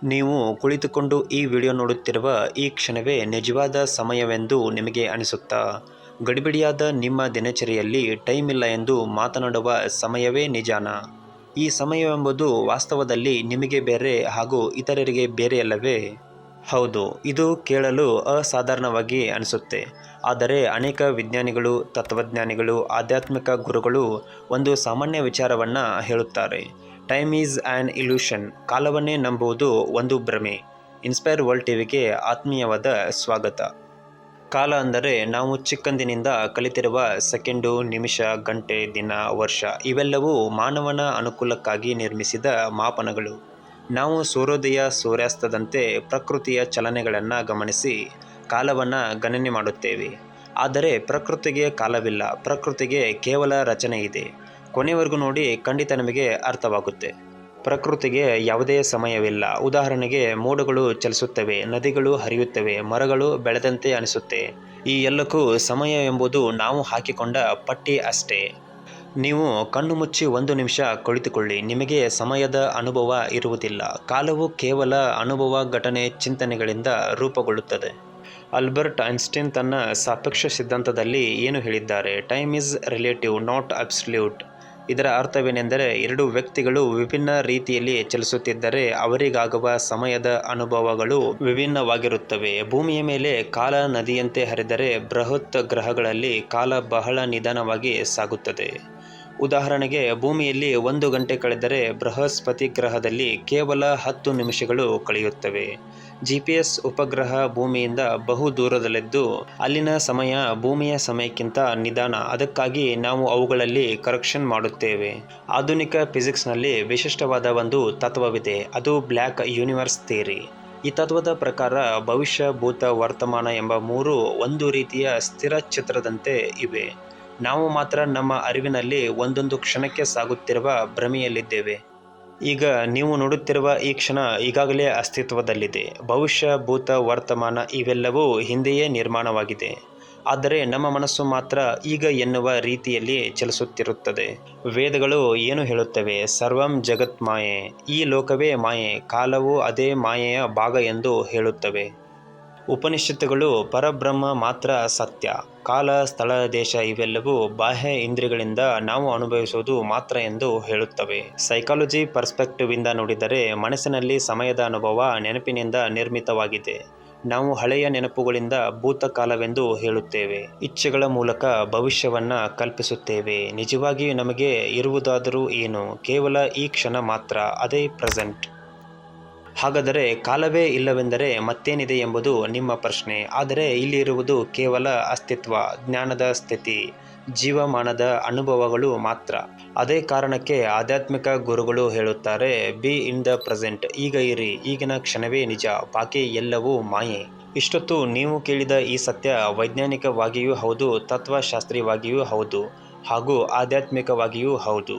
ನೀವು ಕುಳಿತುಕೊಂಡು ಈ ವಿಡಿಯೋ ನೋಡುತ್ತಿರುವ ಈ ಕ್ಷಣವೇ ನಿಜವಾದ ಸಮಯವೆಂದು ನಿಮಗೆ ಅನಿಸುತ್ತಾ? ಗಡಿಬಿಡಿಯಾದ ನಿಮ್ಮ ದಿನಚರಿಯಲ್ಲಿ ಟೈಮ್ ಇಲ್ಲ ಎಂದು ಮಾತನಾಡುವ ಸಮಯವೇ ನಿಜಾನಾ? ಈ ಸಮಯವೆಂಬುದು ವಾಸ್ತವದಲ್ಲಿ ನಿಮಗೆ ಬೇರೆ ಹಾಗೂ ಇತರರಿಗೆ ಬೇರೆಯಲ್ಲವೇ? ಹೌದು, ಇದು ಕೇಳಲು ಅಸಾಧಾರಣವಾಗಿ ಅನಿಸುತ್ತೆ. ಆದರೆ ಅನೇಕ ವಿಜ್ಞಾನಿಗಳು, ತತ್ವಜ್ಞಾನಿಗಳು, ಆಧ್ಯಾತ್ಮಿಕ ಗುರುಗಳು ಒಂದು ಸಾಮಾನ್ಯ ವಿಚಾರವನ್ನು ಹೇಳುತ್ತಾರೆ. Time is an illusion. ಕಾಲವನ್ನೇ ನಂಬುವುದು ಒಂದು ಭ್ರಮೆ. ಇನ್ಸ್ಪೈರ್ ವರ್ಲ್ಡ್ ಟಿವಿಗೆ ಆತ್ಮೀಯವಾದ ಸ್ವಾಗತ. ಕಾಲ ಅಂದರೆ ನಾವು ಚಿಕ್ಕಂದಿನಿಂದ ಕಲಿತಿರುವ ಸೆಕೆಂಡು, ನಿಮಿಷ, ಗಂಟೆ, ದಿನ, ವರ್ಷ ಇವೆಲ್ಲವೂ ಮಾನವನ ಅನುಕೂಲಕ್ಕಾಗಿ ನಿರ್ಮಿಸಿದ ಮಾಪನಗಳು. ನಾವು ಸೂರ್ಯೋದಯ ಸೂರ್ಯಾಸ್ತದಂತೆ ಪ್ರಕೃತಿಯ ಚಲನೆಗಳನ್ನು ಗಮನಿಸಿ ಕಾಲವನ್ನು ಗಣನೆ ಮಾಡುತ್ತೇವೆ. ಆದರೆ ಪ್ರಕೃತಿಗೆ ಕಾಲವಿಲ್ಲ. ಪ್ರಕೃತಿಗೆ ಕೇವಲ ರಚನೆ ಇದೆ. ಕೊನೆವರೆಗೂ ನೋಡಿ, ಖಂಡಿತ ನಿಮಗೆ ಅರ್ಥವಾಗುತ್ತೆ. ಪ್ರಕೃತಿಗೆ ಯಾವುದೇ ಸಮಯವಿಲ್ಲ. ಉದಾಹರಣೆಗೆ, ಮೋಡಗಳು ಚಲಿಸುತ್ತವೆ, ನದಿಗಳು ಹರಿಯುತ್ತವೆ, ಮರಗಳು ಬೆಳೆದಂತೆ ಅನಿಸುತ್ತೆ. ಈ ಎಲ್ಲಕ್ಕೂ ಸಮಯ ಎಂಬುದು ನಾವು ಹಾಕಿಕೊಂಡ ಪಟ್ಟಿ ಅಷ್ಟೇ. ನೀವು ಕಣ್ಣು ಮುಚ್ಚಿ ಒಂದು ನಿಮಿಷ ಕುಳಿತುಕೊಳ್ಳಿ, ನಿಮಗೆ ಸಮಯದ ಅನುಭವ ಇರುವುದಿಲ್ಲ. ಕಾಲವು ಕೇವಲ ಅನುಭವ, ಘಟನೆ, ಚಿಂತನೆಗಳಿಂದ ರೂಪುಗೊಳ್ಳುತ್ತದೆ. ಆಲ್ಬರ್ಟ್ ಐನ್ಸ್ಟೈನ್ ತನ್ನ ಸಾಪೇಕ್ಷ ಸಿದ್ಧಾಂತದಲ್ಲಿ ಏನು ಹೇಳಿದ್ದಾರೆ? Time is relative, not absolute. ಇದರ ಅರ್ಥವೇನೆಂದರೆ, ಎರಡು ವ್ಯಕ್ತಿಗಳು ವಿಭಿನ್ನ ರೀತಿಯಲ್ಲಿ ಚಲಿಸುತ್ತಿದ್ದರೆ ಅವರಿಗಾಗುವ ಸಮಯದ ಅನುಭವಗಳು ವಿಭಿನ್ನವಾಗಿರುತ್ತವೆ. ಭೂಮಿಯ ಮೇಲೆ ಕಾಲ ನದಿಯಂತೆ ಹರಿದರೆ ಬೃಹತ್ ಗ್ರಹಗಳಲ್ಲಿ ಕಾಲ ಬಹಳ ನಿಧಾನವಾಗಿ ಸಾಗುತ್ತದೆ. ಉದಾಹರಣೆಗೆ, ಭೂಮಿಯಲ್ಲಿ 1 ಗಂಟೆ ಕಳೆದರೆ ಬೃಹಸ್ಪತಿ ಗ್ರಹದಲ್ಲಿ ಕೇವಲ 10 ನಿಮಿಷಗಳು ಕಳೆಯುತ್ತವೆ. GPS ಉಪಗ್ರಹ ಭೂಮಿಯಿಂದ ಬಹು ದೂರದಲ್ಲಿದ್ದು ಅಲ್ಲಿನ ಸಮಯ ಭೂಮಿಯ ಸಮಯಕ್ಕಿಂತ ನಿಧಾನ. ಅದಕ್ಕಾಗಿ ನಾವು ಅವುಗಳಲ್ಲಿ ಕರೆಕ್ಷನ್ ಮಾಡುತ್ತೇವೆ. ಆಧುನಿಕ ಫಿಸಿಕ್ಸ್ನಲ್ಲಿ ವಿಶಿಷ್ಟವಾದ ಒಂದು ತತ್ವವಿದೆ, ಅದು ಬ್ಲ್ಯಾಕ್ ಯೂನಿವರ್ಸ್ ಥಿಯರಿ. ಈ ತತ್ವದ ಪ್ರಕಾರ ಭವಿಷ್ಯ, ಭೂತ, ವರ್ತಮಾನ ಎಂಬ 3 ಒಂದು ರೀತಿಯ ಸ್ಥಿರ ಚಿತ್ರದಂತೆ ಇವೆ. ನಾವು ಮಾತ್ರ ನಮ್ಮ ಅರಿವಿನಲ್ಲಿ ಒಂದೊಂದು ಕ್ಷಣಕ್ಕೆ ಸಾಗುತ್ತಿರುವ ಭ್ರಮೆಯಲ್ಲಿದ್ದೇವೆ. ಈಗ ನೀವು ನೋಡುತ್ತಿರುವ ಈ ಕ್ಷಣ ಈಗಾಗಲೇ ಅಸ್ತಿತ್ವದಲ್ಲಿದೆ. ಭವಿಷ್ಯ, ಭೂತ, ವರ್ತಮಾನ ಇವೆಲ್ಲವೂ ಹಿಂದೆಯೇ ನಿರ್ಮಾಣವಾಗಿದೆ. ಆದರೆ ನಮ್ಮ ಮನಸ್ಸು ಮಾತ್ರ ಈಗ ಎನ್ನುವ ರೀತಿಯಲ್ಲಿ ಚಲಿಸುತ್ತಿರುತ್ತದೆ. ವೇದಗಳು ಏನು ಹೇಳುತ್ತವೆ? ಸರ್ವಂ ಜಗತ್ ಮಾಯೆ. ಈ ಲೋಕವೇ ಮಾಯೆ, ಕಾಲವು ಅದೇ ಮಾಯೆಯ ಭಾಗ ಎಂದು ಹೇಳುತ್ತವೆ. ಉಪನಿಷತ್ತುಗಳು ಪರಬ್ರಹ್ಮ ಮಾತ್ರ ಸತ್ಯ. ಕಾಲ, ಸ್ಥಳ, ದೇಶ ಇವೆಲ್ಲವೂ ಬಾಹ್ಯ ಇಂದ್ರಿಯಗಳಿಂದ ನಾವು ಅನುಭವಿಸುವುದು ಮಾತ್ರ ಎಂದು ಹೇಳುತ್ತವೆ. ಸೈಕಾಲಜಿ ಪರ್ಸ್ಪೆಕ್ಟಿವ್ ಇಂದ ನೋಡಿದರೆ ಮನಸ್ಸಿನಲ್ಲಿ ಸಮಯದ ಅನುಭವ ನೆನಪಿನಿಂದ ನಿರ್ಮಿತವಾಗಿದೆ. ನಾವು ಹಳೆಯ ನೆನಪುಗಳಿಂದ ಭೂತಕಾಲವೆಂದು ಹೇಳುತ್ತೇವೆ. ಇಚ್ಛೆಗಳ ಮೂಲಕ ಭವಿಷ್ಯವನ್ನು ಕಲ್ಪಿಸುತ್ತೇವೆ. ನಿಜವಾಗಿಯೂ ನಮಗೆ ಇರುವುದಾದರೂ ಏನು? ಕೇವಲ ಈ ಕ್ಷಣ ಮಾತ್ರ, ಅದೇ ಪ್ರೆಸೆಂಟ್. ಹಾಗಾದರೆ ಕಾಲವೇ ಇಲ್ಲವೆಂದರೆ ಮತ್ತೇನಿದೆ ಎಂಬುದು ನಿಮ್ಮ ಪ್ರಶ್ನೆ. ಆದರೆ ಇಲ್ಲಿರುವುದು ಕೇವಲ ಅಸ್ತಿತ್ವ, ಜ್ಞಾನದ ಸ್ಥಿತಿ, ಜೀವಮಾನದ ಅನುಭವಗಳು ಮಾತ್ರ. ಅದೇ ಕಾರಣಕ್ಕೆ ಆಧ್ಯಾತ್ಮಿಕ ಗುರುಗಳು ಹೇಳುತ್ತಾರೆ, ಬಿ ಇನ್ ದ ಪ್ರೆಸೆಂಟ್. ಈಗ ಇರಿ, ಈಗಿನ ಕ್ಷಣವೇ ನಿಜ, ಬಾಕಿ ಎಲ್ಲವೂ ಮಾಯೆ. ಇಷ್ಟೊತ್ತು ನೀವು ಕೇಳಿದ ಈ ಸತ್ಯ ವೈಜ್ಞಾನಿಕವಾಗಿಯೂ ಹೌದು, ತತ್ವಶಾಸ್ತ್ರೀಯವಾಗಿಯೂ ಹೌದು, ಹಾಗೂ ಆಧ್ಯಾತ್ಮಿಕವಾಗಿಯೂ ಹೌದು.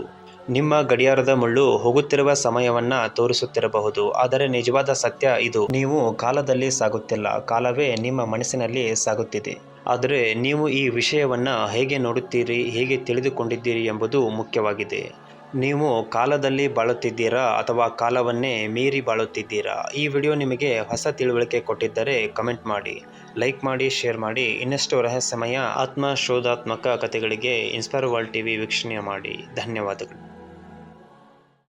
ನಿಮ್ಮ ಗಡಿಯಾರದ ಮುಳ್ಳು ಹೋಗುತ್ತಿರುವ ಸಮಯವನ್ನು ತೋರಿಸುತ್ತಿರಬಹುದು, ಆದರೆ ನಿಜವಾದ ಸತ್ಯ ಇದು. ನೀವು ಕಾಲದಲ್ಲಿ ಸಾಗುತ್ತಿಲ್ಲ, ಕಾಲವೇ ನಿಮ್ಮ ಮನಸ್ಸಿನಲ್ಲಿ ಸಾಗುತ್ತಿದೆ. ಆದರೆ ನೀವು ಈ ವಿಷಯವನ್ನು ಹೇಗೆ ನೋಡುತ್ತೀರಿ, ಹೇಗೆ ತಿಳಿದುಕೊಂಡಿದ್ದೀರಿ ಎಂಬುದು ಮುಖ್ಯವಾಗಿದೆ. ನೀವು ಕಾಲದಲ್ಲಿ ಬಾಳುತ್ತಿದ್ದೀರಾ ಅಥವಾ ಕಾಲವನ್ನೇ ಮೀರಿ ಬಾಳುತ್ತಿದ್ದೀರಾ? ಈ ವಿಡಿಯೋ ನಿಮಗೆ ಹೊಸ ತಿಳುವಳಿಕೆ ಕೊಟ್ಟಿದ್ದರೆ ಕಮೆಂಟ್ ಮಾಡಿ, ಲೈಕ್ ಮಾಡಿ, ಶೇರ್ ಮಾಡಿ. ಇನ್ನಷ್ಟು ರಹಸ್ಯಮಯ ಆತ್ಮ ಶೋಧಾತ್ಮಕ ಕಥೆಗಳಿಗೆ ಇನ್ಸ್ಪೈರ್ ವರ್ಲ್ಡ್ ಟಿವಿ ವೀಕ್ಷಣೆ ಮಾಡಿ. ಧನ್ಯವಾದಗಳು.